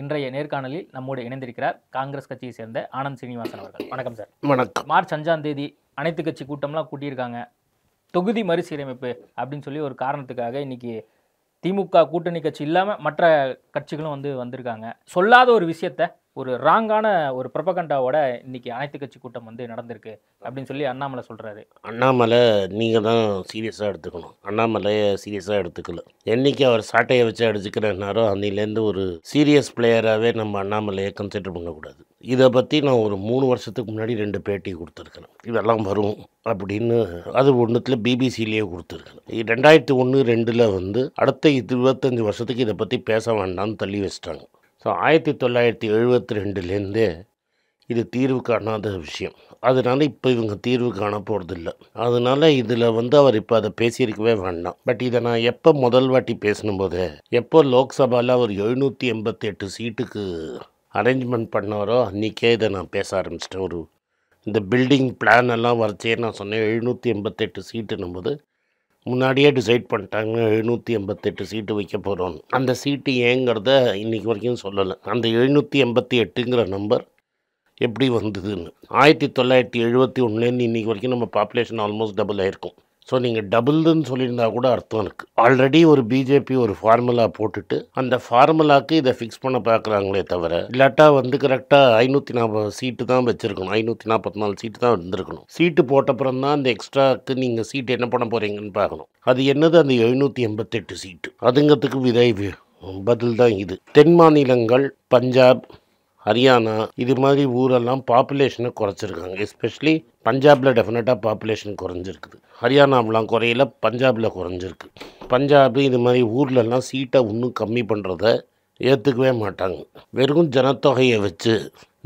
இன்றைய நேர்காணலில் நம்மோடு இணைந்திருக்கிறார் காங்கிரஸ் கட்சியை சேர்ந்த ஆனந்த் சீனிவாசன் அவர்கள். வணக்கம் சார். வணக்கம். மார்ச் 5ஆம் தேதி அனைத்து கட்சி கூட்டம்லாம் கூட்டியிருக்காங்க. தொகுதி மறுசீரமைப்பு அப்படின்னு சொல்லி ஒரு காரணத்துக்காக இன்னைக்கு திமுக கூட்டணி கட்சி இல்லாமல் மற்ற கட்சிகளும் வந்திருக்காங்க. சொல்லாத ஒரு விஷயத்த ஒரு ராங்கான ஒரு ப்ரொபகண்டாவோட இன்னைக்கு அனைத்து கட்சி கூட்டம் நடந்திருக்கு அப்படின்னு சொல்லி அண்ணாமலை சொல்கிறாரு. அண்ணாமலை நீங்கள் தான் சீரியஸாக எடுத்துக்கணும். அண்ணாமலையை சீரியஸாக எடுத்துக்கல. என்றைக்கு அவர் சாட்டையை வச்சு அடிச்சுக்கிறனாரோ அன்னிலேருந்து ஒரு சீரியஸ் பிளேயராகவே நம்ம அண்ணாமலையை கன்சிடர் பண்ணக்கூடாது. இதை பற்றி நான் ஒரு 3 வருஷத்துக்கு முன்னாடி 2 பேட்டி கொடுத்துருக்கேன். இதெல்லாம் வரும் அப்படின்னு. அது ஒன்றுத்தில் பிபிசிலேயே கொடுத்துருக்கேன். 2001-2 அடுத்த 25 வருஷத்துக்கு இதை பற்றி பேச வேண்டாம்னு தள்ளி வச்சிட்டாங்க. ஸோ 1972 இது தீர்வு காணாத விஷயம். அதனால் இப்போ இவங்க தீர்வு காண போகிறதில்ல. அதனால் இதில் அவர் இப்போ அதை பேசியிருக்கவே வேண்டாம். பட் இதை நான் எப்போ முதல் வாட்டி பேசணும்போது, எப்போ லோக்சபாவில் அவர் 788 சீட்டுக்கு அரேஞ்ச்மெண்ட் பண்ணாரோ அன்றைக்கே இதை நான் பேச ஆரம்பிச்சிட்டேன். இந்த பில்டிங் பிளான் எல்லாம் வரைச்சே நான் சொன்னேன் 788 சீட்டுன்னும் போது முன்னாடியே டிசைட் பண்ணிட்டாங்க 788 சீட்டு வைக்க போகிறோம். அந்த சீட்டு ஏங்கிறத இன்றைக்கி வரைக்கும் சொல்லலை. அந்த 788ங்கிற நம்பர் எப்படி வந்ததுன்னு 1971 இன்றைக்கி வரைக்கும் நம்ம பாப்புலேஷன் ஆல்மோஸ்ட் டபுள் ஆகிருக்கும். ஸோ நீங்கள் டபுள்னு சொல்லியிருந்தா கூட அர்த்தம் இருக்குது. ஆல்ரெடி ஒரு பிஜேபி ஒரு ஃபார்முலா போட்டுட்டு அந்த ஃபார்முலாவுக்கு இதை ஃபிக்ஸ் பண்ண பார்க்குறாங்களே தவிர, இல்லாட்டா கரெக்டாக 540 சீட்டு தான் வச்சுருக்கணும். 544 சீட்டு தான் இருந்திருக்கணும். சீட்டு போட்டப்புறம் தான் அந்த எக்ஸ்ட்ராக்கு நீங்கள் சீட்டு என்ன பண்ண போகிறீங்கன்னு பார்க்கணும். அது என்னது அந்த 788 சீட்டு? அதுங்கிறதுக்கு பதில் தான் இது. தென் மாநிலங்கள் பஞ்சாப், ஹரியானா இது மாதிரி ஊரெல்லாம் பாப்புலேஷனை குறைச்சிருக்காங்க. எஸ்பெஷலி பஞ்சாபில் டெஃபினட்டாக பாப்புலேஷன் குறைஞ்சிருக்குது. ஹரியானாவெலாம் குறையில, பஞ்சாபில் குறைஞ்சிருக்கு. பஞ்சாபு இது மாதிரி ஊர்லெல்லாம் சீட்டை இன்னும் கம்மி பண்ணுறத ஏற்றுக்கவே மாட்டாங்க. வெறும் ஜனத்தொகையை வச்சு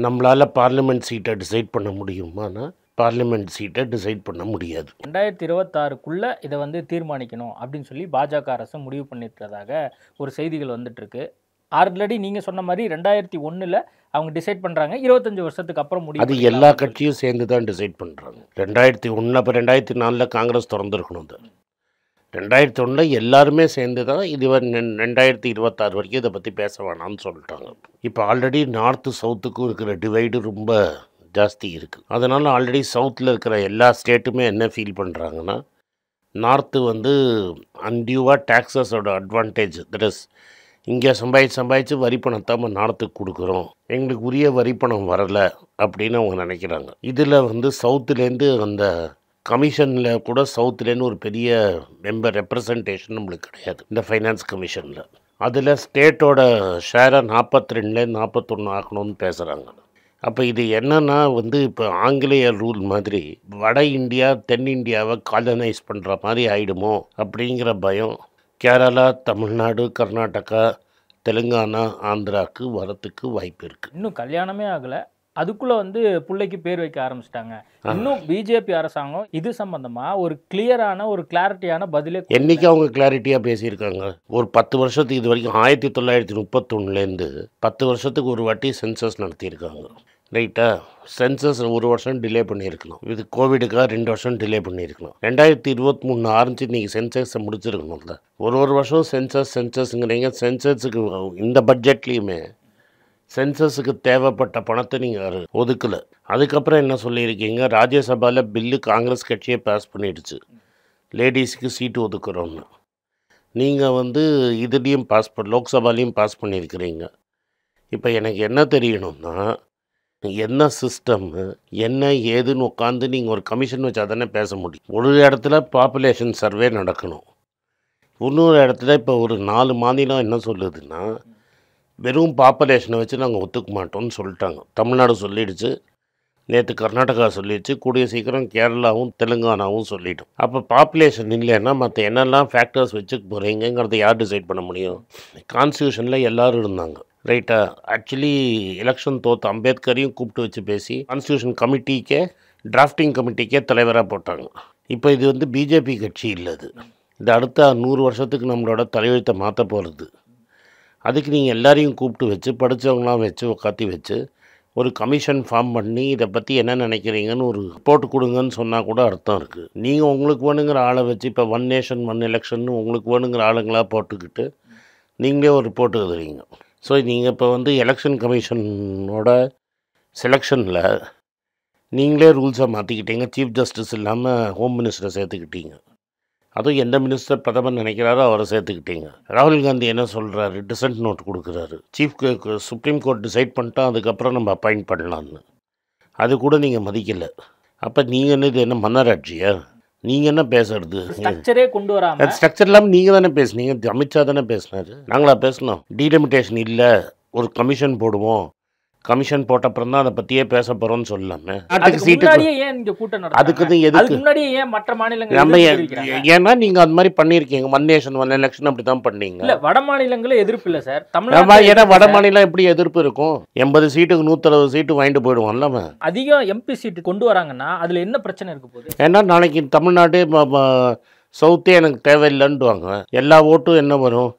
நம்மளால் பார்லிமெண்ட் சீட்டை டிசைட் பண்ண முடியுமானா பார்லிமெண்ட் சீட்டை டிசைட் பண்ண முடியாது. 2026க்குள்ளே இதை தீர்மானிக்கணும் அப்படின்னு சொல்லி பாஜக அரசு முடிவு பண்ணியிருக்கிறதாக ஒரு செய்திகள் வந்துட்டுருக்கு. ஆல்ரெடி நீங்கள் சொன்ன மாதிரி 2001 அவங்க டிசைட் பண்ணுறாங்க. 25 வருஷத்துக்கு அப்புறம் முடியும். அது எல்லா கட்சியும் சேர்ந்து தான் டிசைட் பண்ணுறாங்க. 2001 அப்போ 2004 காங்கிரஸ் திறந்துருக்கணும். அது 2001 எல்லாருமே சேர்ந்து தான் இது 2026 வரைக்கும் இதை பற்றி பேச வேணாம்னு சொல்லிட்டாங்க. இப்போ ஆல்ரெடி நார்த்து சவுத்துக்கும் இருக்கிற டிவைடு ரொம்ப ஜாஸ்தி இருக்குது. அதனால் ஆல்ரெடி சவுத்தில் இருக்கிற எல்லா ஸ்டேட்டுமே என்ன ஃபீல் பண்ணுறாங்கன்னா, நார்த்து அன்டியூவாக டேக்ஸஸோட அட்வான்டேஜ், தட் இஸ் இங்கே சம்பாதிச்சு வரி பணத்தை நம்ம நார்த்துக்கு கொடுக்குறோம், எங்களுக்கு உரிய வரி பணம் வரலை அப்படின்னு அவங்க நினைக்கிறாங்க. இதில் சவுத்துலேருந்து அந்த கமிஷனில் கூட சவுத்துலேருந்து ஒரு பெரிய மெம்பர் ரெப்ரசன்டேஷன் நம்மளுக்கு கிடையாது இந்த ஃபைனான்ஸ் கமிஷனில். அதில் ஸ்டேட்டோட ஷேரை 42லேருந்து 41 ஆக்கணும்னு பேசுகிறாங்க. அப்போ இது என்னென்னா இப்போ ஆங்கிலேய ரூல் மாதிரி வட இந்தியா தென் இந்தியாவை காலனைஸ் பண்ணுற மாதிரி ஆகிடுமோ அப்படிங்கிற பயம் கேரளா, தமிழ்நாடு, கர்நாடகா, தெலுங்கானா, ஆந்திராவுக்கு வரத்துக்கு வாய்ப்பு இருக்குது. இன்னும் கல்யாணமே ஆகலை, அதுக்குள்ளே பிள்ளைக்கு பேர் வைக்க ஆரம்பிச்சிட்டாங்க. இன்னும் பிஜேபி அரசாங்கம் இது சம்பந்தமாக ஒரு கிளியரான ஒரு கிளாரிட்டியான பதிலே என்றைக்கு அவங்க கிளாரிட்டியாக பேசியிருக்காங்க? ஒரு 10 வருஷத்துக்கு இது வரைக்கும் 1931 10 வருஷத்துக்கு ஒரு வாட்டி சென்சஸ் நடத்தியிருக்காங்க. ரைட்டா? சென்சஸ் ஒரு வருஷம் டிலே பண்ணியிருக்கணும். இது கோவிடுக்காக 2 வருஷம் டிலே பண்ணியிருக்கணும். 2023 ஆரம்பிச்சு இன்றைக்கி சென்சஸை முடிச்சிருக்கணும்ல. ஒரு வருஷம் சென்சஸ்ங்கிறீங்க. சென்சஸுக்கு இந்த பட்ஜெட்லேயுமே சென்சஸுக்கு தேவைப்பட்ட பணத்தை நீங்கள் ஒதுக்கலை. அதுக்கப்புறம் என்ன சொல்லியிருக்கீங்க? ராஜ்யசபாவில் பில்லு காங்கிரஸ் கட்சியே பாஸ் பண்ணிடுச்சு, லேடிஸுக்கு சீட்டு ஒதுக்குறோன்னு. நீங்கள் இதுலேயும் லோக்சபாலையும் பாஸ் பண்ணியிருக்கிறீங்க. இப்போ எனக்கு என்ன தெரியணும்னா, என்ன சிஸ்டம் என்ன ஏதுன்னு உட்காந்து நீங்கள் ஒரு கமிஷன் வச்சா தானே பேச முடியும். ஒரு இடத்துல பாப்புலேஷன் சர்வே நடக்கணும், இன்னொரு இடத்துல இப்போ ஒரு 4 மாநிலம் என்ன சொல்லுதுன்னா வெறும் பாப்புலேஷனை வச்சு நாங்கள் ஒத்துக்க மாட்டோம்னு சொல்லிட்டாங்க. தமிழ்நாடு சொல்லிடுச்சு, நேற்று கர்நாடகா சொல்லிடுச்சு, கூடிய சீக்கிரம் கேரளாவும் தெலுங்கானாவும் சொல்லிட்டோம். அப்போ பாப்புலேஷன் இல்லைன்னா மற்ற என்னெல்லாம் ஃபேக்டர்ஸ் வச்சுக்க போகிறீங்கிறத யார் டிசைட் பண்ண முடியும்? கான்ஸ்டியூஷனில் எல்லோரும் இருந்தாங்க. ரைட்டா? ஆக்சுவலி எலெக்ஷன் தோற்ற அம்பேத்கரையும் கூப்பிட்டு வச்சு பேசி கான்ஸ்டியூஷன் கமிட்டிக்கே டிராஃப்டிங் கமிட்டிக்கே தலைவராக போட்டாங்க. இப்போ இது பிஜேபி கட்சி இல்லை. இது அடுத்த 100 வருஷத்துக்கு நம்மளோட தலையெழுத்தை மாற்ற போகிறது. அதுக்கு நீங்கள் எல்லாரையும் கூப்பிட்டு வச்சு படித்தவங்களாம் வச்சு உட்காத்தி வச்சு ஒரு கமிஷன் ஃபார்ம் பண்ணி இதை பற்றி என்ன நினைக்கிறீங்கன்னு ஒரு ரிப்போர்ட் கொடுங்கன்னு சொன்னால் கூட அர்த்தம் இருக்குது. நீங்கள் உங்களுக்கு வேணுங்கிற ஆளை வச்சு இப்போ 1 நேஷன் 1 எலெக்ஷன் உங்களுக்கு வேணுங்கிற ஆளுங்களாக போட்டுக்கிட்டு நீங்களே ஒரு ரிப்போர்ட் எழுதுறீங்க. ஸோ நீங்கள் இப்போ வந்து எலெக்ஷன் கமிஷனோட செலெக்ஷனில் நீங்களே ரூல்ஸை மாற்றிக்கிட்டீங்க. சீஃப் ஜஸ்டிஸ் இல்லாமல் ஹோம் மினிஸ்டரை சேர்த்துக்கிட்டீங்க. அதுவும் எந்த மினிஸ்டர் பிரதமர் நினைக்கிறாரோ அவரை சேர்த்துக்கிட்டீங்க. ராகுல் காந்தி என்ன சொல்கிறாரு, டிசன்ட் நோட் கொடுக்குறாரு. சுப்ரீம் கோர்ட் டிசைட் பண்ணிட்டா அதுக்கப்புறம் நம்ம அப்பாயிண்ட் பண்ணலான்னு. அது கூட நீங்கள் மதிக்கலை. அப்போ நீங்கள் என்ன இது என்ன மன்னராட்சியா? நீங்கள் என்ன பேசுறது? ஸ்ட்ரக்சரே கொண்டு வராம ஸ்ட்ரக்சர் இல்லாமல் நீங்கள் தானே பேசுனீங்க. அமித்ஷா தானே பேசினாரு. நாங்களா பேசணும்? டீலிமிட்டேஷன் இல்லை, ஒரு கமிஷன் போடுவோம், கமிஷன் போட்டப்புறம் தான் அதை பற்றியே பேச போகிறோம்னு சொல்லாமே. அதுக்கு முன்னாடியே ஏன் இங்க கூட்டம் நடத்துறாங்க? அதுக்கு அதுக்கு எதுக்கு முன்னாடியே ஏன் மற்ற மாநிலங்கள் நம்ம எதிர்ப்பு தெரிவிக்கிறாங்க? ஏன்னா நீங்கள் அது மாதிரி பண்ணியிருக்கீங்க. ஒன் நேஷன் ஒன் எலெக்ஷன் அப்படி தான் பண்ணீங்க. இல்ல வட மாநிலங்களே எதிர்ப்பு இல்ல சார். ஏன்னா தமிழ்நாட்டுல வட மாநிலம் எப்படி எதிர்ப்பு இருக்கும்? 80 சீட்டுக்கு 160 சீட்டு வாங்கிட்டு போயிடுவோம்ல அவன். அதிகம் எம்பி சீட்டு கொண்டு வராங்கன்னா அதுல என்ன பிரச்சனை இருக்க போகுது? ஏன்னா நாளைக்கு தமிழ்நாடு சவுத்தே எனக்கு தேவையில்லைன்னுவாங்க. எல்லா ஓட்டும் என்ன வரும்?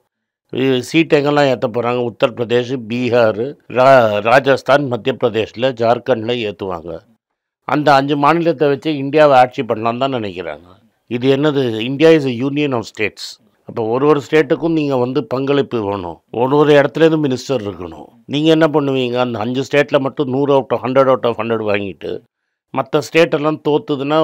சீட் எங்கெல்லாம் ஏற்ற போகிறாங்க? உத்தரப்பிரதேஷ், பீகார், ராஜஸ்தான், மத்திய பிரதேஷில், ஜார்க்கண்டில் ஏற்றுவாங்க. அந்த 5 மாநிலத்தை வச்சு இந்தியாவை ஆட்சி பண்ணலான்னு தான் நினைக்கிறாங்க. இது என்னது? India is a union of states. அப்போ ஒரு ஸ்டேட்டுக்கும் நீங்கள் வந்து பங்களிப்பு வேணும். ஒரு இடத்துலேருந்து மினிஸ்டர் இருக்கணும். நீங்கள் என்ன பண்ணுவீங்க? அந்த 5 ஸ்டேட்டில் மட்டும் 100 out of 100 out of 100 வாங்கிட்டு மற்ற ஸ்டேட்டெல்லாம் தோத்துதுன்னா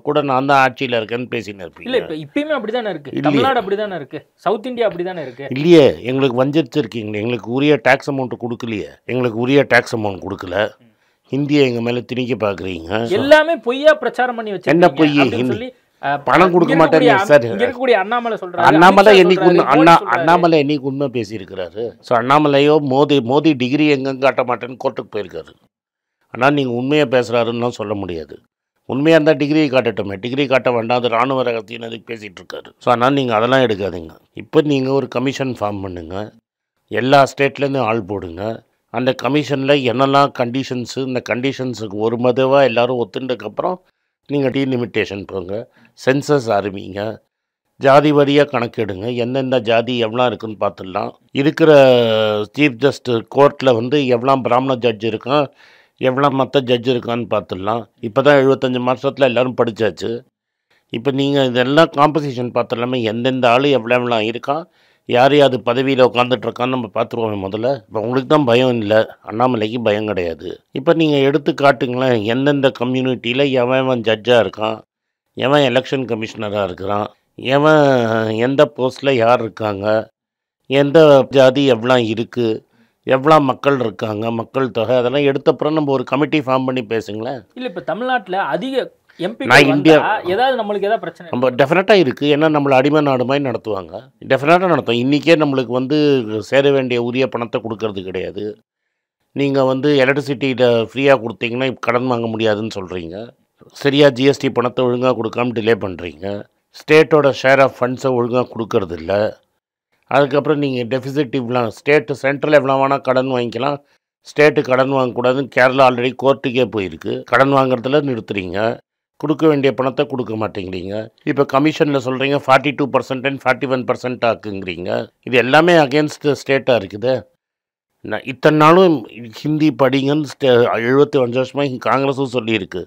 கூட நான் தான் ஆட்சியில் இருக்கேன்னு பேசின்னு இல்ல இருப்பீங்க. இப்ப இப்பயுமே அப்படிதானே இருக்கு. இல்லையே. தமிழ்நாடு அப்படிதானே இருக்கு. சவுத் இந்தியா அப்படிதானே இருக்கு. இல்லையே, எங்களுக்கு வஞ்சிச்சிருக்கீங்களே. எங்களுக்கு உரிய டேக்ஸ் அமௌண்ட் கொடுக்கலையே. எங்களுக்கு உரிய டேக்ஸ் அமௌண்ட் கொடுக்கல. ஹிந்தியை எங்கள் மேலே திணிக்க பார்க்குறீங்க. எல்லாமே பொய்யா பிரச்சாரம் பண்ணி என்ன பொய்? வச்சிருக்கீங்க சொல்லி பணம் கொடுக்க மாட்டேங்க சார். இங்க இருக்கக்கூடிய அண்ணாமலை சொல்றாரு, அண்ணாமலை அமித்ஷா என்னைக்கு சொல்றாரு, உண்மை மோடி சொல்றாரு. அண்ணாமலை என்னைக்கு உண்மை பேசியிருக்கிறாரு? ஸோ அண்ணாமலையோ மோடி டிகிரி எங்கெங்க காட்ட மாட்டேன்னு கோர்ட்டுக்கு போயிருக்காரு. ஆனால் நீங்கள் உண்மையை பேசுகிறாருன்னு சொல்ல முடியாது. உண்மையாக இருந்தால் டிகிரியை காட்டட்டுமே. டிகிரி காட்ட வேண்டாம், அது ராணுவ ரகசியம் அதுக்கு பேசிகிட்டு இருக்காரு. ஸோ அதனால் நீங்கள் அதெல்லாம் எடுக்காதீங்க. இப்போ நீங்கள் ஒரு கமிஷன் ஃபார்ம் பண்ணுங்கள். எல்லா ஸ்டேட்லேருந்து ஆள் போடுங்க. அந்த கமிஷனில் என்னெல்லாம் கண்டிஷன்ஸு, இந்த கண்டிஷன்ஸுக்கு ஒரு மதுவாக எல்லோரும் ஒத்துண்டதுக்கப்புறம் நீங்கள் டீலிமிட்டேஷன் போங்க. சென்சஸ் ஆரம்பிங்க. ஜாதி வரியாக கணக்கெடுங்க. எந்தெந்த ஜாதி எவ்வளோ இருக்குன்னு பார்த்துடலாம். இருக்கிற சீஃப் ஜஸ்டிஸ் கோர்ட்டில் வந்து எவ்வளோ பிராமண ஜட்ஜ் இருக்கான், எவ்வளோ மற்ற ஜட்ஜ் இருக்கான்னு பார்த்துடலாம். இப்போ தான் 75 வருஷத்தில் எல்லோரும் படித்தாச்சு. இப்போ நீங்கள் இதெல்லாம் காம்பசிஷன் பார்த்துடலாமே. எந்தெந்த ஆள் எவ்வளோ இருக்கான், யார் யார் பதவியில் உட்காந்துட்ருக்கான்னு நம்ம பார்த்துருவோமே முதல்ல. இப்போ உங்களுக்கு தான் பயம் இல்லை, அண்ணாமலைக்கு பயம் கிடையாது. இப்போ நீங்கள் எடுத்து காட்டுங்களேன். எந்தெந்த கம்யூனிட்டியில் எவன் ஜட்ஜாக இருக்கான், எவன் எலெக்ஷன் கமிஷனராக இருக்கிறான், எவன் எந்த போஸ்ட்டில் யார் இருக்காங்க, எந்த ஜாதி எவ்வளோ இருக்குது, எவ்வளோ மக்கள் இருக்காங்க, மக்கள் தொகை, அதெல்லாம் எடுத்தப்புறம் நம்ம ஒரு கமிட்டி ஃபார்ம் பண்ணி பேசுங்களேன். இல்ல இப்ப தமிழ்நாட்டுல அதிக எம்பி நான் இந்தியா ஏதாவது நம்மளுக்கு ஏதாவது பிரச்சனை நம்ம டெஃபினட்டாக இருக்குது. ஏன்னா நம்மளை அடிமை நாடு மாதிரி நடத்துவாங்க. டெஃபினட்டாக நடத்தும். இன்றைக்கே நம்மளுக்கு வந்து சேர வேண்டிய உரிய பணத்தை கொடுக்கறது கிடையாது. நீங்கள் வந்து எலக்ட்ரிசிட்டியில் ஃப்ரீயாக கொடுத்தீங்கன்னா இப்போ கடன் வாங்க முடியாதுன்னு சொல்கிறீங்க. சரியாக ஜிஎஸ்டி பணத்தை ஒழுங்காக கொடுக்காம டிலே பண்ணுறீங்க. ஸ்டேட்டோட ஷேர் ஆஃப் ஃபண்ட்ஸை ஒழுங்காக கொடுக்கறது இல்லை. அதுக்கப்புறம் நீங்கள் டெஃபிசிட் இவ்வளோ சென்ட்ரல் எவ்வளோ வேணால் கடன் வாங்கிக்கலாம், ஸ்டேட்டு கடன் வாங்கக்கூடாதுன்னு கேரளா ஆல்ரெடி கோர்ட்டுக்கே போயிருக்கு. கடன் வாங்குறதுல நிறுத்துறீங்க. கொடுக்க வேண்டிய பணத்தை கொடுக்க மாட்டேங்கிறீங்க. இப்போ கமிஷனில் சொல்கிறீங்க 42% and 41% ஆக்குங்கிறீங்க. இது எல்லாமே அகேன்ஸ்ட் ஸ்டேட்டாக இருக்குது. நான் இத்தனை நாளும் ஹிந்தி படிங்கன்னு 75 வருஷமாக காங்கிரஸும் சொல்லியிருக்கு.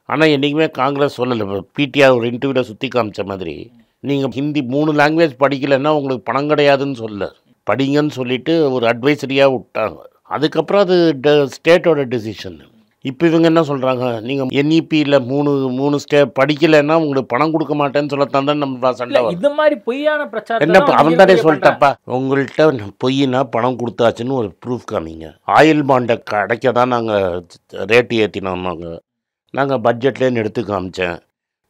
ஆனால் என்றைக்குமே காங்கிரஸ் சொல்லலை. பிடிஆர் ஒரு இன்டர்வியூவில் சுற்றி காமிச்ச மாதிரி நீங்கள் ஹிந்தி 3 லாங்குவேஜ் படிக்கலைன்னா உங்களுக்கு பணம் கிடையாதுன்னு சொல்ல, படிங்கன்னு சொல்லிவிட்டு ஒரு அட்வைசரியாக விட்டாங்க. அதுக்கப்புறம் அது ஸ்டேட்டோட டெசிஷன். இப்போ இவங்க என்ன சொல்கிறாங்க, நீங்கள் என்இபியில் 3 படிக்கலைன்னா உங்களுக்கு பணம் கொடுக்க மாட்டேன்னு சொல்லத்தான் தான் நம்ம சண்டை வரும். இந்த மாதிரி பொய்யான பிரச்சாரம் என்ன அவன் தானே சொல்லிட்டப்பா, உங்கள்கிட்ட பொய்னா பணம் கொடுத்தாச்சுன்னு ஒரு ப்ரூஃப் காமிங்க. ஆயில் பாண்டை கிடைக்க தான் நாங்கள் ரேட்டு ஏற்றினோமாங்க. நாங்கள் பட்ஜெட்லேன்னு எடுத்து காமிச்சேன்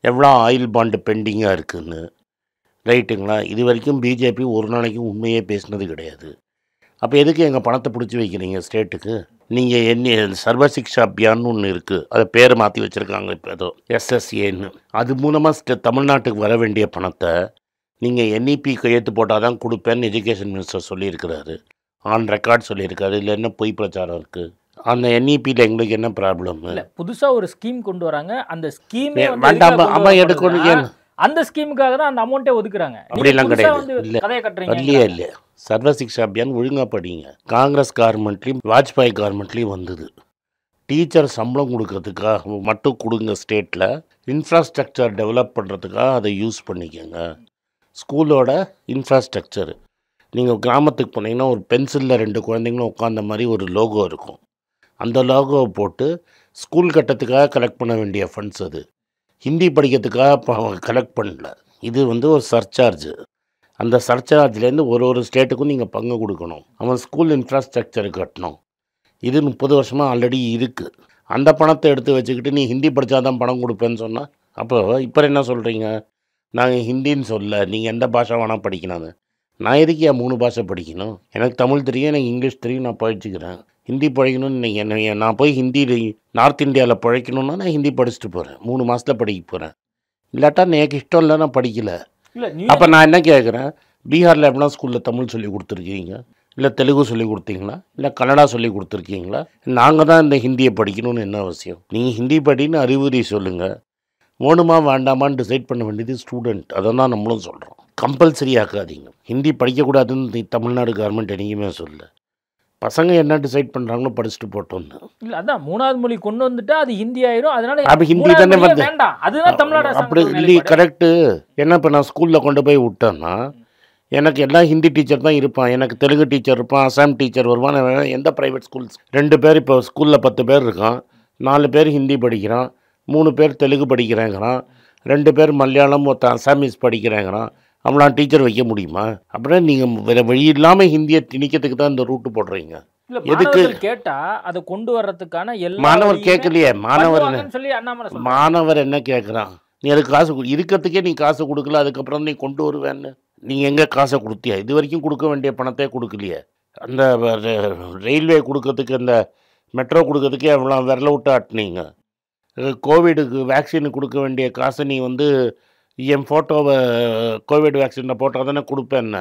எவ்வளோ ஆயில் பாண்டு பெண்டிங்காக இருக்குதுன்னு. ரைட்டுங்களா? இது வரைக்கும் பிஜேபி ஒரு நாளைக்கு உண்மையே பேசினது கிடையாது. அப்போ எதுக்கு எங்கள் பணத்தை பிடிச்சி வைக்கிறீங்க ஸ்டேட்டுக்கு? நீங்கள் என்ன சர்வசிக்ஷா அபியான்னு ஒன்று இருக்குது, அதை பேரை மாற்றி வச்சுருக்காங்க இப்போ ஏதோ எஸ்எஸ்ஏன்னு. அது மூலமாக தமிழ்நாட்டுக்கு வர வேண்டிய பணத்தை நீங்கள் என்இபி கையெழுத்து போட்டால் தான் கொடுப்பேன்னு எஜுகேஷன் மினிஸ்டர் சொல்லியிருக்கிறாரு. ஆன் ரெக்கார்ட் சொல்லியிருக்காரு. இல்லை என்ன பொய் பிரச்சாரம் இருக்குது? அந்த என்இபியில் எங்களுக்கு என்ன ப்ராப்ளம்? புதுசா ஒரு ஸ்கீம் கொண்டு வராங்க. அந்த ஸ்கீம் வேண்டாம் அம்மா எடுக்கணும். ஏன் அந்த ஸ்கீமுக்காக தான் அந்த அமௌண்ட்டே ஒதுக்குறாங்க. அப்படிலாம் கிடையாது. இல்லை கதையை கட்டுறீங்க. இல்லையே சர்வசிக்ஷா அபியான் ஒழுங்காக படிங்க. காங்கிரஸ் கவர்மெண்ட்லேயும் வாஜ்பாய் கவர்மெண்ட்லேயும் வந்தது. டீச்சர் சம்பளம் கொடுக்கறதுக்காக மட்டும் கொடுங்க. ஸ்டேட்டில் இன்ஃப்ராஸ்ட்ரக்சர் டெவலப் பண்ணுறதுக்காக அதை யூஸ் பண்ணிக்கோங்க. ஸ்கூலோட இன்ஃப்ராஸ்ட்ரக்சர் நீங்கள் கிராமத்துக்கு போனீங்கன்னா ஒரு பென்சிலில் 2 குழந்தைங்களும் உட்காந்த மாதிரி ஒரு லோகோ இருக்கும். அந்த லோகோவை போட்டு ஸ்கூல் கட்டத்துக்காக கலெக்ட் பண்ண வேண்டிய ஃபண்ட்ஸ் அது. ஹிந்தி படிக்கிறதுக்காக இப்போ அவங்க கலெக்ட் பண்ணல. இது வந்து ஒரு சர்சார்ஜ். அந்த சர்சார்ஜ்லேருந்து ஒரு ஸ்டேட்டுக்கும் நீங்கள் பங்கு கொடுக்கணும். அவன் ஸ்கூல் இன்ஃப்ராஸ்ட்ரக்சர் கட்டணும். இது 30 வருஷமாக ஆல்ரெடி இருக்குது. அந்த பணத்தை எடுத்து வச்சுக்கிட்டு நீ ஹிந்தி படித்தா தான் பணம் கொடுப்பேன்னு சொன்னால், அப்போ இப்போ என்ன சொல்கிறீங்க? நாங்கள் ஹிந்தின்னு சொல்ல, நீங்கள் எந்த பாஷை வேணால் படிக்கணும். நான் எதுக்கு என் 3 பாஷை படிக்கணும்? எனக்கு தமிழ் தெரியும், எனக்கு இங்கிலீஷ் தெரியும், நான் படிச்சுக்கிறேன். ஹிந்தி படிக்கணும்னு நீங்கள் என்ன, நான் போய் ஹிந்தி நார்த் இந்தியாவில் பிழைக்கணுன்னா நான் ஹிந்தி படிச்சுட்டு போகிறேன். 3 மாதத்தில் படிக்க போகிறேன். இல்லாட்டா எனக்கு இஷ்டம் இல்லை, நான் படிக்கலை. அப்போ நான் என்ன கேட்குறேன், பீகாரில் எப்படின்னா ஸ்கூலில் தமிழ் சொல்லி கொடுத்துருக்கீங்க, இல்லை தெலுங்கு சொல்லி கொடுத்தீங்களா, இல்லை கன்னடா சொல்லி கொடுத்துருக்கீங்களா? நாங்கள் தான் இந்த ஹிந்தியை படிக்கணும்னு என்ன அவசியம்? நீங்கள் ஹிந்தி படின்னு அறிவுரை சொல்லுங்கள். வேணுமா வேண்டாமான்னு டிசைட் பண்ண வேண்டியது ஸ்டூடெண்ட். அதை தான் நம்மளும் சொல்கிறோம். கம்பல்சரி ஆக்காதீங்க. ஹிந்தி படிக்கக்கூடாதுன்னு தமிழ்நாடு கவர்மெண்ட் என்றைக்குமே சொல்ல. பசங்க என்ன டிசைட் பண்ணுறாங்களோ படிச்சுட்டு போட்டோன்னு. இல்லை, அதான் 3வது மொழி கொண்டு வந்துட்டா அது ஹிந்தி ஆயிரும். அதனால அப்போ ஹிந்தி தானே வந்து வேண்டாம். அதுதான் தமிழ்நாடு அப்படி இல்லை, கரெக்டு. ஏன்னா இப்போ நான் ஸ்கூலில் கொண்டு போய் விட்டேன்னா எனக்கு எல்லாம் ஹிந்தி டீச்சர் தான் இருப்பான். எனக்கு தெலுங்கு டீச்சர் இருப்பான், அசாம் டீச்சர் வருவான். எந்த ப்ரைவேட் ஸ்கூல்ஸ் 2 பேர் இப்போ ஸ்கூலில் 10 பேர் இருக்கான், 4 பேர் ஹிந்தி படிக்கிறான், 3 பேர் தெலுங்கு படிக்கிறேங்கிறான், 2 பேர் மலையாளம், ஒருத்தன் அசாமீஸ் படிக்கிறேங்கிறான். அவங்களாம் டீச்சர் வைக்க முடியுமா? அப்படின்னா நீங்கள் வேறு வழி இல்லாமல் ஹிந்தியை திணிக்கிறதுக்கு தான் இந்த ரூட்டு போடுறீங்க. எதுக்கு கேட்டா அதை கொண்டு வர்றதுக்கான மாணவர் கேட்கலையே. சொல்லி மாணவர் என்ன கேட்குறான்? நீ அதுக்கு காசு இருக்கிறதுக்கே நீ காசு கொடுக்கல, அதுக்கப்புறம் நீ கொண்டு வருவேன்னு நீங்கள் எங்கே காசை கொடுத்தியா? இது வரைக்கும் கொடுக்க வேண்டிய பணத்தை கொடுக்கலையே. அந்த ரயில்வே கொடுக்கறதுக்கு, அந்த மெட்ரோ கொடுக்கறதுக்கே எவ்வளோ விரல விட்டு ஆட்டினீங்க. கோவிடுக்கு வேக்சின் கொடுக்க வேண்டிய காசை நீ வந்து என் ஃபோட்டோவை கோவிட் வேக்சினை போட்டால் தானே கொடுப்பேன்ன.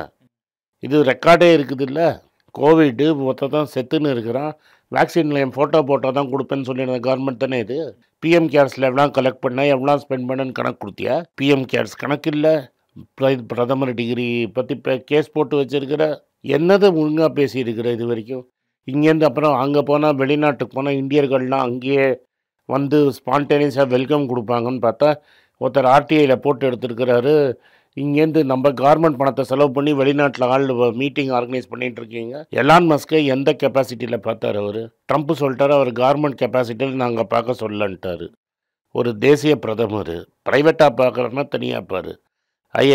இது ரெக்கார்டே இருக்குது இல்லை? கோவிடு மொத்தம் தான் செத்துன்னு இருக்கிறான், வேக்சினில் என் ஃபோட்டோ போட்டால் தான் கொடுப்பேன்னு சொல்லியிருந்த கவர்மெண்ட் தானே இது. பிஎம் கேர்ஸில் எவ்வளோ கலெக்ட் பண்ண, எவ்வளோ ஸ்பெண்ட் பண்ணன்னு கணக்கு கொடுத்தியா? பிஎம் கேர்ஸ் கணக்கு இல்லை. பிரதமர் டிகிரி பற்றி கேஸ் போட்டு வச்சுருக்கிற, என்னது ஒழுங்காக பேசியிருக்கிற இது வரைக்கும்? இங்கேருந்து அப்புறம் அங்கே போனால், வெளிநாட்டுக்கு போனால் இந்தியர்கள்லாம் அங்கேயே வந்து ஸ்பான்டேனியஸாக வெல்கம் கொடுப்பாங்கன்னு பார்த்தா ஒருத்தர் ஆர்டிஐயில் போட்டு எடுத்துருக்கிறாரு. இங்கேருந்து நம்ம கவர்மெண்ட் பணத்தை செலவு பண்ணி வெளிநாட்டில் ஆள் மீட்டிங் ஆர்கனைஸ் பண்ணிகிட்டு இருக்கீங்க. எலான் மஸ்கை எந்த கெப்பாசிட்டியில் பார்த்தார் அவர்? ட்ரம்ப் சொல்லிட்டார் அவர் கவர்மெண்ட் கெப்பாசிட்டியில் நாங்கள் பார்க்க சொல்லன்ட்டார். ஒரு தேசிய பிரதமர் ப்ரைவேட்டாக பார்க்குறோன்னா தனியாக பாரு.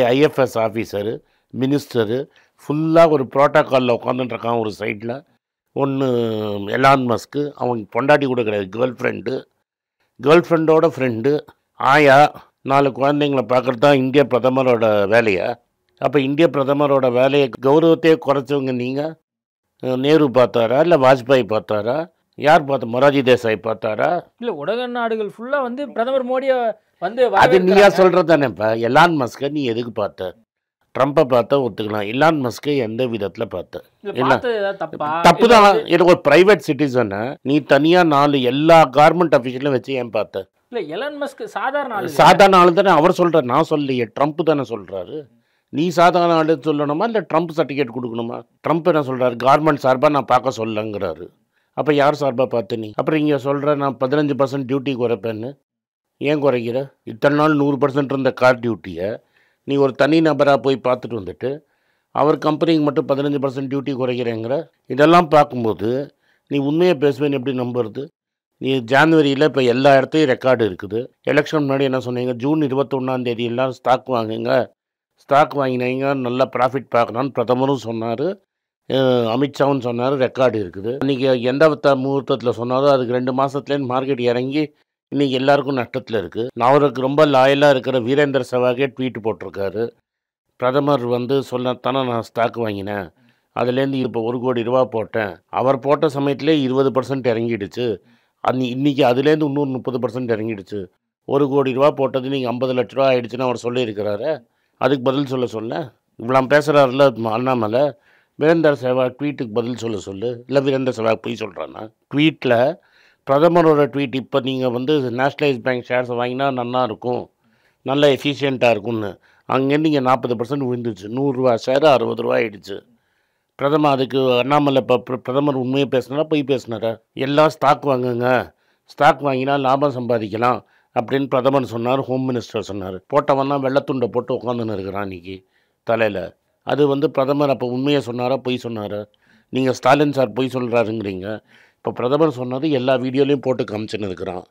ஐஎஃப்எஸ் ஆஃபீஸரு, மினிஸ்டரு ஃபுல்லாக ஒரு ப்ரோட்டோக்காலில் உட்காந்துட்டுருக்கான் ஒரு சைடில். ஒன்று எலான் மஸ்க்கு, அவங்க பொண்டாட்டி கூட கிடையாது, கேர்ள் ஃப்ரெண்டோட ஃப்ரெண்டு, ஆயா, 4 குழந்தைங்கள பார்க்குறது தான் இந்திய பிரதமரோட வேலையா? அப்போ இந்திய பிரதமரோட வேலையை கௌரவத்தையே குறைச்சவங்க நீங்கள். நேரு பார்த்தாரா, இல்லை வாஜ்பாய் பார்த்தாரா, யார் பார்த்தா? மொராஜி தேசாய் பார்த்தாரா? இல்லை, உலக நாடுகள் ஃபுல்லாக வந்து பிரதமர் மோடியை வந்து அது நீயா சொல்கிறது தானேப்பா. எலான் மஸ்கை நீ எதுக்கு பார்த்த? ட்ரம்ப்பை பார்த்தா ஒத்துக்கலாம், எலான் மஸ்கை எந்த விதத்தில் பார்த்த? தப்பு தான். எனக்கு ஒரு ப்ரைவேட் சிட்டிசனை நீ தனியாக 4 எல்லா கவர்மெண்ட் அஃபீஷியலும் வச்சு ஏன் பார்த்த? இல்லை, எலான் மஸ்க் சாதாரண ஆள் தானே அவர் சொல்கிறார், நான் சொல்லலையே, ட்ரம்ப் தானே சொல்கிறாரு. நீ சாதாரண ஆள் சொல்லணுமா, இல்லை ட்ரம்ப் சர்டிஃபிகேட் கொடுக்கணுமா? ட்ரம்ப் என்ன சொல்கிறாரு? கவர்மெண்ட் சார்பாக நான் பார்க்க சொல்லங்கிறாரு. அப்போ யார் சார்பாக பார்த்து நீ? அப்புறம் இங்கே சொல்கிற நான் 15% டியூட்டி குறைப்பேன்னு. ஏன் குறைக்கிற? இத்தனை நாள் 100% இருந்த கார் டியூட்டியை நீ ஒரு தனி நபராக போய் பார்த்துட்டு வந்துட்டு அவர் கம்பெனிக்கு மட்டும் 15% டியூட்டி குறைக்கிறேங்கிற. இதெல்லாம் பார்க்கும்போது நீ உண்மையை பேசுவேன்னு எப்படி நம்புறது? நீ ஜான்வரியில் இப்போ எல்லா இடத்தையும் ரெக்கார்டு இருக்குது. எலெக்ஷன் முன்னாடி என்ன சொன்னீங்க? ஜூன் 21 எல்லாம் ஸ்டாக் வாங்குங்க, ஸ்டாக் வாங்கினீங்க நல்லா ப்ராஃபிட் பார்க்கலான்னு பிரதமரும் சொன்னார், அமித்ஷாவும் சொன்னார், ரெக்கார்டு இருக்குது. இன்றைக்கி எந்த முகூர்த்தத்தில் சொன்னாரோ அதுக்கு 2 மாதத்துலேருந்து மார்க்கெட் இறங்கி இன்றைக்கி எல்லாருக்கும் நஷ்டத்தில் இருக்குது. நான் அவருக்கு ரொம்ப லாயலாக இருக்கிற வீரேந்திர செவாகே ட்வீட் போட்டிருக்காரு. பிரதமர் வந்து சொல்லத்தானே நான் ஸ்டாக் வாங்கினேன், அதுலேருந்து இப்போ 1 கோடி ரூபா போட்டேன். அவர் போட்ட சமயத்திலே 20% இறங்கிடுச்சு. இன்றைக்கி அதுலேருந்து இன்னொரு 30% இறங்கிடுச்சு. 1 கோடி ரூபா போட்டது நீங்கள் 50 லட்ச ரூபா ஆகிடுச்சுன்னு அவர் சொல்லியிருக்கிறாரு. அதுக்கு பதில் சொல்ல இவ்வளோ பேசுகிறாருல அண்ணாமலை, வீரேந்திர செவாக் ட்வீட்டுக்கு பதில் சொல்லு. இல்லை வீரேந்திர செவாக் போய் சொல்கிறான்னா? ட்வீட்டில் பிரதமரோட ட்வீட், இப்போ நீங்கள் வந்து நேஷ்னலைஸ் பேங்க் ஷேர்ஸை வாங்கினா நல்லா இருக்கும், நல்லா எஃபிஷியண்ட்டாக இருக்கும்னு. அங்கேருந்து இங்கே 40% விழுந்துச்சு. 100 ரூபா ஷேர் 60 ரூபா ஆகிடுச்சு. பிரதமர் அதுக்கு அண்ணாமலை இப்போ பிரதமர் உண்மையை பேசினாரா போய் பேசினாரா? எல்லாம் ஸ்டாக் வாங்குங்க, ஸ்டாக் வாங்கினா லாபம் சம்பாதிக்கலாம் அப்படின்னு பிரதமர் சொன்னார், ஹோம் மினிஸ்டர் சொன்னார். போட்டவன் தான் வெள்ளத்துண்டை போட்டு உட்காந்துன்னு இருக்கிறான் இன்றைக்கி தலையில். அது வந்து பிரதமர் அப்போ உண்மையை சொன்னாரா பொய் சொன்னாரா? நீங்கள் ஸ்டாலின் சார் பொய் சொல்கிறாருங்கிறீங்க. இப்போ பிரதமர் சொன்னது எல்லா வீடியோலையும் போட்டு காமிச்சுன்னு இருக்கிறான்.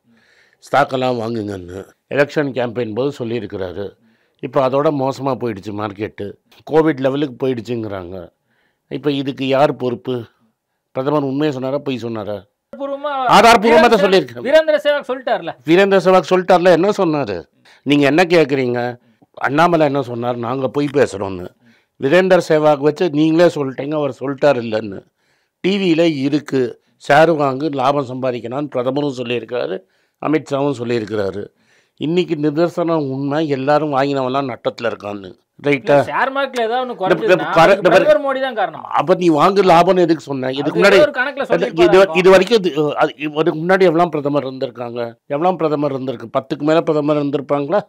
ஸ்டாக்கெல்லாம் வாங்குங்கன்னு எலெக்ஷன் கேம்பெயின் போது சொல்லியிருக்கிறாரு. இப்போ அதோட மோசமாக போயிடுச்சு மார்க்கெட்டு, கோவிட் லெவலுக்கு போயிடுச்சுங்கிறாங்க. இப்போ இதுக்கு யார் பொறுப்பு? பிரதமர் உண்மையை சொன்னாரா பொய் சொன்னாரா? ஆதாரபூர்வமாக தான் சொல்லியிருக்கேன். வீரேந்திர சேவாக் சொல்லிட்டார்ல. வீரேந்திர சேவாக் சொல்லிட்டார்ல. என்ன சொன்னார்? நீங்கள் என்ன கேட்குறீங்க? அண்ணாமலை என்ன சொன்னார்? நாங்கள் பொய் பேசுகிறோன்னு. வீரேந்திர சேவாக் வச்சு நீங்களே சொல்லிட்டீங்க அவர் சொல்லிட்டார் இல்லைன்னு. டிவியில் இருக்குது, ஷேர் வாங்கு லாபம் சம்பாதிக்கணும்னு பிரதமரும் சொல்லியிருக்கிறாரு, அமித்ஷாவும் சொல்லியிருக்கிறாரு. இன்றைக்கி நிதர்சனம் உண்மை, எல்லாரும் வாங்கினவெல்லாம் நட்டத்தில் இருக்கான்னு. ரைட்டா? ஷேர் மார்க்கெட்ல ஏதாவது ஒன்று குறைஞ்சதுன்னா பிரதமர் மோடி தான் காரணம். அப்போ நீ வாங்கு லாபம்னு எதுக்கு சொன்னேன்? இதுக்கு முன்னாடி இது வரைக்கும் இதுக்கு முன்னாடி எவ்வளோ பிரதமர் இருந்திருக்காங்க? எவ்வளோ பிரதமர் இருந்திருக்கு? 10க்கு மேலே பிரதமர் இருந்திருப்பாங்களா?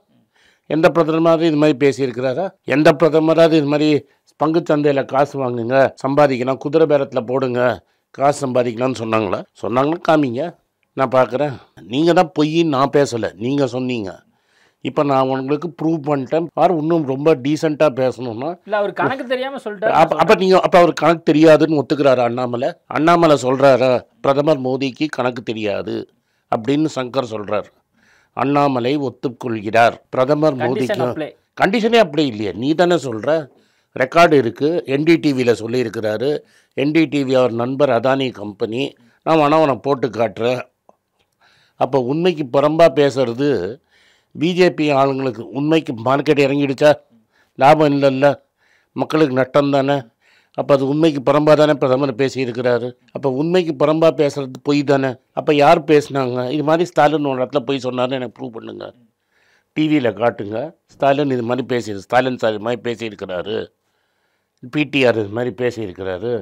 எந்த பிரதமராவது இது மாதிரி பேசியிருக்கிறாரா? எந்த பிரதமராவது இது மாதிரி பங்குச்சந்தையில் காசு வாங்குங்க, சம்பாதிக்கலாம், குதிரை பேரத்தில் போடுங்க, காசு சம்பாதிக்கலாம்னு சொன்னாங்களா? சொன்னாங்களா? காமிங்க, நான் பார்க்குறேன். நீங்கள் தான் பொய்ன்னு நான் பேசலை, நீங்கள் சொன்னீங்க. இப்போ நான் உங்களுக்கு ப்ரூவ் பண்ணிட்டேன். யார் இன்னும் ரொம்ப டீசெண்டாக பேசணும்னா இல்லை, அவர் கணக்கு தெரியாமல் சொல்லிட்டாரு. அப்போ அவர் கணக்கு தெரியாதுன்னு ஒத்துக்கிறாரா அண்ணாமலை? அண்ணாமலை சொல்கிறாரா பிரதமர் மோடிக்கு கணக்கு தெரியாது அப்படின்னு சங்கர் சொல்கிறார். அண்ணாமலை ஒத்துக்கொள்கிறார் பிரதமர் மோடிக்கு. கண்டிஷனே அப்படி இல்லையே, நீ தானே சொல்கிற. ரெக்கார்டு இருக்குது, என்டிடிவியில் சொல்லியிருக்கிறாரு. என்டிடிவி அவர் நண்பர் அதானி கம்பெனி. நான் வேணா அவனை போட்டு காட்டுறேன். அப்போ உண்மைக்கு புறம்பாக பேசுறது பிஜேபி ஆளுங்களுக்கு. உண்மைக்கு மார்க்கெட் இறங்கிடுச்சா? லாபம் இல்லைல்ல, மக்களுக்கு நட்டம் தானே. அப்போ அது உண்மைக்கு புறம்பாக தானே பிரதமர் பேசியிருக்கிறாரு. அப்போ உண்மைக்கு புறம்பாக பேசுகிறது பொய் தானே. அப்போ யார் பேசினாங்க? இது மாதிரி ஸ்டாலின் ஒரு இடத்துல பொய் சொன்னார்னு எனக்கு ப்ரூவ் பண்ணுங்க, டிவியில் காட்டுங்க. ஸ்டாலின் இது மாதிரி ஸ்டாலின் சார் இது மாதிரி பேசியிருக்கிறாரு, பிடிஆர் இது மாதிரி பேசியிருக்கிறாரு,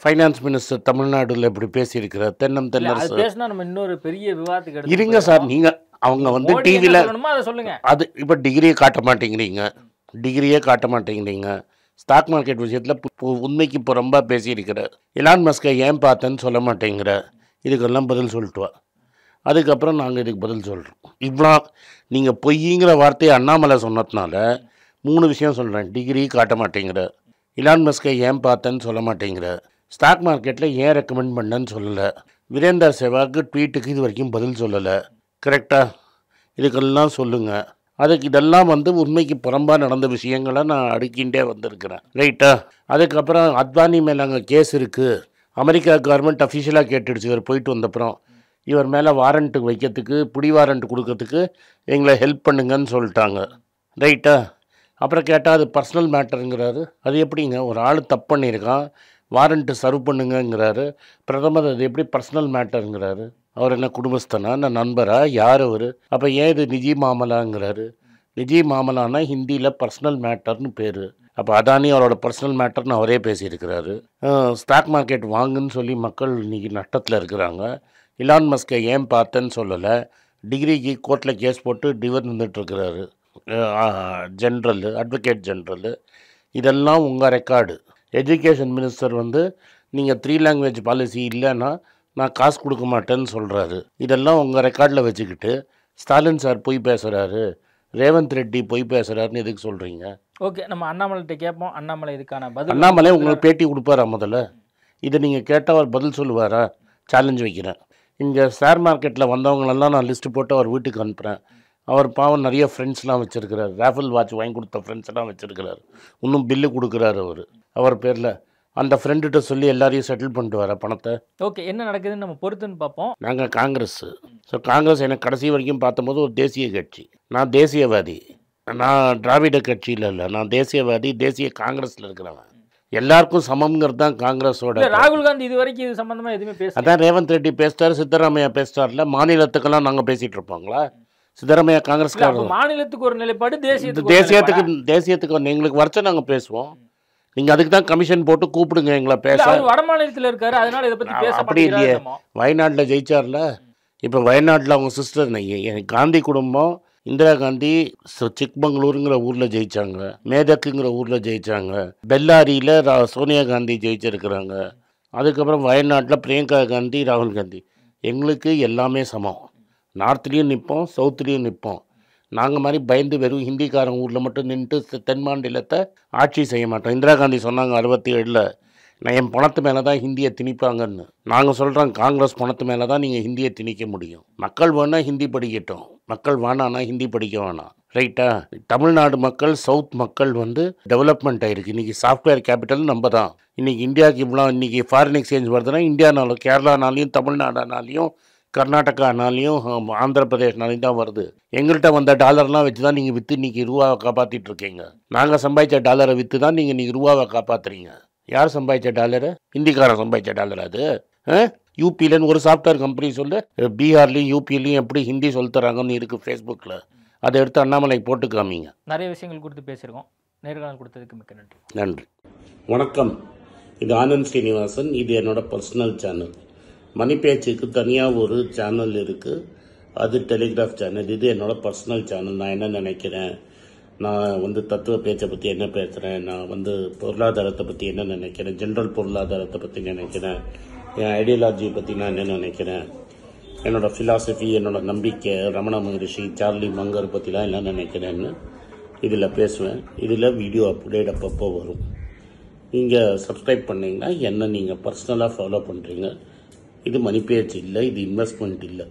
ஃபைனான்ஸ் மினிஸ்டர் தமிழ்நாடுல இப்படி பேசியிருக்கிறார், தென்னரசு பேசினா நம்ம இன்னொரு பெரிய விவாதத்துக்கு இருங்க சார். நீங்கள் அவங்க வந்து டிவியில் சொல்லுங்க. அது இப்போ டிகிரியே காட்ட மாட்டேங்கிறீங்க. ஸ்டாக் மார்க்கெட் விஷயத்தில் உண்மைக்கு புறம்பாக பேசியிருக்கிறார். எலான் மஸ்கை ஏன் பார்த்தேன்னு சொல்ல மாட்டேங்கிற. இதுக்கெல்லாம் பதில் சொல்லிட்டு வா, அதுக்கப்புறம் நாங்கள் இதுக்கு பதில் சொல்கிறோம். இவ்வளோ நீங்கள் பொய்ங்கிற வார்த்தையை அண்ணாமலை சொன்னதுனால 3 விஷயம் சொல்கிறேன். டிகிரி காட்ட மாட்டேங்கிற, எலான் மஸ்கை ஏன் பார்த்தேன்னு சொல்ல மாட்டேங்கிற, ஸ்டாக் மார்க்கெட்டில் ஏன் ரெக்கமெண்ட் பண்ணேன்னு சொல்லலை, வீரேந்திர சேவாக்கு ட்வீட்டுக்கு இது வரைக்கும் பதில் சொல்லலை. கரெக்டாக? இதுக்கெல்லாம் சொல்லுங்கள். அதுக்கு இதெல்லாம் வந்து உண்மைக்கு புறம்பாக நடந்த விஷயங்களை நான் அடுக்கின்றே வந்திருக்கிறேன். ரைட்டா? அதுக்கப்புறம் அத்வானி மேலே அங்கே கேஸ் இருக்குது. அமெரிக்கா கவர்மெண்ட் அஃபிஷியலாக கேட்டுடுச்சு இவர் போயிட்டு வந்தப்புறம். இவர் மேலே வாரண்ட்டு வைக்கிறதுக்கு, பிடி வாரண்ட் கொடுக்கறதுக்கு எங்களை ஹெல்ப் பண்ணுங்கன்னு சொல்லிட்டாங்க. ரைட்டா? அப்புறம் கேட்டால் அது பர்சனல் மேட்டருங்கிறாரு. அது எப்படிங்க? ஒரு ஆள் தப்பு பண்ணியிருக்கான், வாரண்ட்டு சர்வ் பண்ணுங்கங்கிறாரு. பிரதமர் அது எப்படி பர்சனல் மேட்டருங்கிறாரு? அவர் என்ன குடும்பஸ்தனா, நான் நண்பரா, யார் அவர்? அப்போ ஏன் இது நிஜி மாமலாங்கிறாரு? நிஜி மாமலானா ஹிந்தியில் பர்சனல் மேட்டர்னு பேர். அப்போ அதானி அவரோட பர்சனல் மேட்டர்னு அவரே பேசியிருக்கிறாரு. ஸ்டாக் மார்க்கெட் வாங்குன்னு சொல்லி மக்கள் இன்றைக்கி நட்டத்தில் இருக்கிறாங்க. எலான் மஸ்கை ஏன் பார்த்தேன்னு சொல்லலை. டிகிரிக்கு கோர்ட்டில் கேஸ் போட்டு டிவர் நின்றுட்டுருக்கிறாரு அட்வொகேட் ஜென்ரல். இதெல்லாம் உங்கள் ரெக்கார்டு. எஜுகேஷன் மினிஸ்டர் வந்து நீங்கள் 3 லாங்குவேஜ் பாலிசி இல்லைன்னா நான் காசு கொடுக்க மாட்டேன்னு சொல்கிறாரு. இதெல்லாம் உங்கள் ரெக்கார்டில் வச்சுக்கிட்டு ஸ்டாலின் சார் பொய் பேசுகிறாரு, ரேவந்த் ரெட்டி பொய் பேசுகிறாருன்னு எதுக்கு சொல்கிறீங்க? ஓகே, நம்ம அண்ணாமலைகிட்ட கேட்போம். அண்ணாமலை இதுக்கான பதில். அண்ணாமலை உங்களுக்கு பேட்டி கொடுப்பாரா முதல்ல? இதை நீங்கள் கேட்டால் அவர் பதில் சொல்லுவாரா? சேலஞ்ச் வைக்கிறேன். இங்கே ஷேர் மார்க்கெட்டில் வந்தவங்களெல்லாம் நான் லிஸ்ட்டு போட்டு அவர் வீட்டுக்கு அனுப்புகிறேன். அவர் பாவம் நிறைய ஃப்ரெண்ட்ஸ்லாம் வச்சுருக்கிறார். ராஃபல் வாட்ச் வாங்கி கொடுத்த ஃப்ரெண்ட்ஸ்லாம் வச்சுருக்கிறார். இன்னும் பில்லு கொடுக்குறாரு அவர் பேரில். அந்த ஃப்ரெண்டுகிட்ட சொல்லி எல்லாரையும் செட்டில் பண்ணிட்டு வர பணத்தை. ஓகே, என்ன நடக்குதுன்னு நம்ம பொறுத்துன்னு பார்ப்போம். நாங்கள் காங்கிரஸ். ஸோ காங்கிரஸ் எனக்கு கடைசி வரைக்கும் பார்த்தபோது ஒரு தேசிய கட்சி. நான் தேசியவாதி. நான் திராவிட கட்சியில் இல்லை, நான் தேசியவாதி. தேசிய காங்கிரஸில் இருக்கிறவன். எல்லாருக்கும் சமம்ங்கிறது தான் காங்கிரஸோட. ராகுல் காந்தி இது வரைக்கும் இது சம்மந்தமாக எதுவுமே பேச. அதான் ரேவந்த் ரெட்டி பேசிட்டார், சித்தராமையா பேசிட்டார்ல. மாநிலத்துக்கெல்லாம் நாங்கள் பேசிகிட்டு இருப்பாங்களா? சித்தராமையா காங்கிரஸ்காரர். மாநிலத்துக்கு ஒரு நிலைப்பாடு, தேசியத்துக்கு எங்களுக்கு வரைச்சா நாங்கள் பேசுவோம். நீங்கள் அதுக்கு தான் கமிஷன் போட்டு கூப்பிடுங்க எங்களை பேச. வட மாநிலத்தில் இருக்காரு, அதனால இதை பற்றி பேச. அப்படி இல்லையே, வயநாட்டில் ஜெயிச்சார்ல. இப்போ வயநாட்டில் அவங்க சிஸ்டர் காந்தி குடும்பம், இந்திரா காந்தி சிக்மங்களூருங்கிற ஊரில் ஜெயிச்சாங்க, மேதக்குங்கிற ஊரில் ஜெயிச்சாங்க, பெல்லாரியில் சோனியா காந்தி ஜெயிச்சிருக்கிறாங்க. அதுக்கப்புறம் வயநாட்டில் பிரியங்கா காந்தி, ராகுல் காந்தி. எங்களுக்கு எல்லாமே சமம். நார்த்லேயும் நிற்போம், சவுத்துலேயும் நிற்போம். நாங்கள் மாதிரி பயந்து வெறும் ஹிந்திக்காரன் ஊரில் மட்டும் நின்றுட்டு தென் மாநிலத்தை ஆட்சி செய்ய மாட்டோம். இந்திரா காந்தி சொன்னாங்க 67 நான் என் பணத்து மேலே தான் ஹிந்தியை திணிப்பாங்கன்னு. நாங்கள் சொல்கிறோம் காங்கிரஸ் பணத்து மேலே தான் நீங்கள் ஹிந்தியை திணிக்க முடியும். மக்கள் வேணால் ஹிந்தி படிக்கட்டும், மக்கள் வேணான்னா ஹிந்தி படிக்க வேணாம். ரைட்டா? தமிழ்நாடு மக்கள், சவுத் மக்கள் டெவலப்மெண்ட் ஆகிருக்கு. இன்றைக்கி சாஃப்ட்வேர் கேபிட்டல் நம்ம தான். இன்றைக்கி இந்தியாவுக்கு இவ்வளோ இன்றைக்கி ஃபாரின் எக்ஸ்சேஞ்ச் வருதுன்னா இந்தியானாலும் கேரளானாலையும் தமிழ்நாடுனாலையும் கர்நாடகானாலையும் ஆந்திர பிரதேஷ்னாலையும் தான் வருது. எங்கள்கிட்ட வந்த டாலர்லாம் வச்சு தான் நீங்கள் விற்று இன்றைக்கி ரூபாவை காப்பாற்றிட்டு இருக்கீங்க. நாங்கள் சம்பாதிச்ச டாலரை விற்று தான் நீங்கள் இன்றைக்கி ரூபாவை காப்பாற்றுறீங்க. யார் சம்பாதிச்ச டாலரு? ஹிந்திக்காரன் சம்பாதிச்ச டாலர் அது. யூபியிலன்னு ஒரு சாஃப்ட்வேர் கம்பெனி சொல்லு, பீகார்லேயும் யூபிலையும் எப்படி ஹிந்தி சொல்லித்தராங்கன்னு இருக்குது ஃபேஸ்புக்கில். அதை எடுத்து அண்ணாமலை போட்டு காமிங்க. நிறைய விஷயங்கள் கொடுத்து பேசியிருக்கோம். நேர்காணல் கொடுத்ததுக்கு மிக்க நன்றி. நன்றி. வணக்கம். இது ஆனந்த் ஸ்ரீனிவாசன். இது என்னோட பர்சனல் சேனல். மணி பேச்சுக்கு தனியாக ஒரு சேனல் இருக்குது, அது டெலிகிராஃப் சேனல். இது என்னோட பர்சனல் சேனல். நான் என்ன நினைக்கிறேன், நான் தத்துவ பேச்சை பற்றி என்ன பேசுகிறேன், நான் பொருளாதாரத்தை பற்றி என்ன நினைக்கிறேன், ஜென்ரல் பொருளாதாரத்தை பற்றி நினைக்கிறேன், என் ஐடியாலஜியை பற்றி நான் என்ன நினைக்கிறேன், என்னோட ஃபிலாசபி, என்னோட நம்பிக்கை, ரமண மகரிஷி, சார்லி மங்கர் பற்றிலாம் என்ன நினைக்கிறேன்னு இதில் பேசுவேன். இதில் வீடியோ அப்டேட் அப்பப்போ வரும். நீங்கள் சப்ஸ்கிரைப் பண்ணிங்கன்னா என்ன நீங்கள் பர்சனலாக ஃபாலோ பண்ணுறீங்க. இது மணி பேச்சு இல்லை, இது இன்வெஸ்ட்மெண்ட் இல்லை.